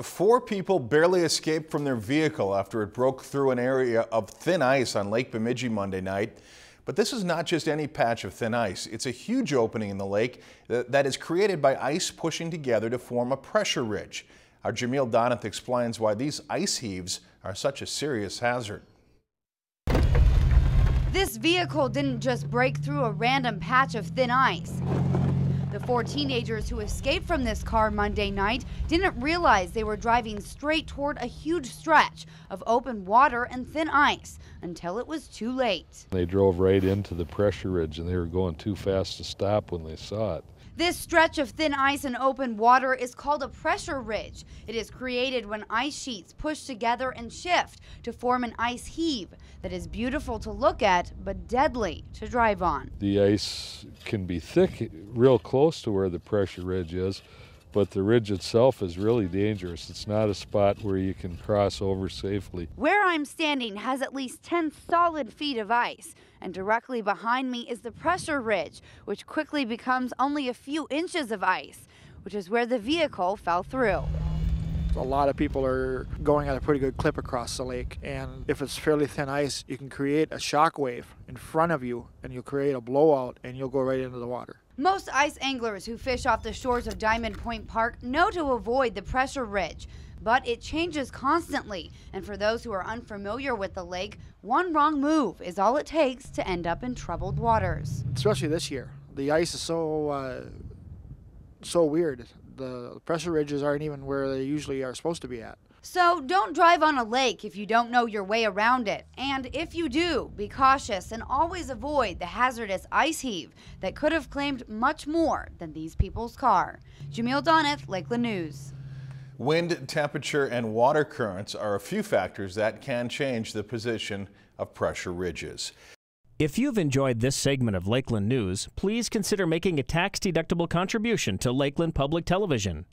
Four people barely escaped from their vehicle after it broke through an area of thin ice on Lake Bemidji Monday night. But this is not just any patch of thin ice. It's a huge opening in the lake that is created by ice pushing together to form a pressure ridge. Our Jamil Donath explains why these ice heaves are such a serious hazard. This vehicle didn't just break through a random patch of thin ice. The four teenagers who escaped from this car Monday night didn't realize they were driving straight toward a huge stretch of open water and thin ice until it was too late. They drove right into the pressure ridge and they were going too fast to stop when they saw it. This stretch of thin ice and open water is called a pressure ridge. It is created when ice sheets push together and shift to form an ice heave that is beautiful to look at but deadly to drive on. The ice can be thick real close to where the pressure ridge is, but the ridge itself is really dangerous. It's not a spot where you can cross over safely. Where I'm standing has at least 10 solid feet of ice, and directly behind me is the pressure ridge, which quickly becomes only a few inches of ice, which is where the vehicle fell through. A lot of people are going at a pretty good clip across the lake, and if it's fairly thin ice, you can create a shock wave in front of you, and you'll create a blowout, and you'll go right into the water. Most ice anglers who fish off the shores of Diamond Point Park know to avoid the pressure ridge, but it changes constantly, and for those who are unfamiliar with the lake, one wrong move is all it takes to end up in troubled waters. Especially this year. The ice is so weird. The pressure ridges aren't even where they usually are supposed to be at. So don't drive on a lake if you don't know your way around it. And if you do, be cautious and always avoid the hazardous ice heave that could have claimed much more than these people's car. Jamil Donath, Lakeland News. Wind, temperature, and water currents are a few factors that can change the position of pressure ridges. If you've enjoyed this segment of Lakeland News, please consider making a tax-deductible contribution to Lakeland Public Television.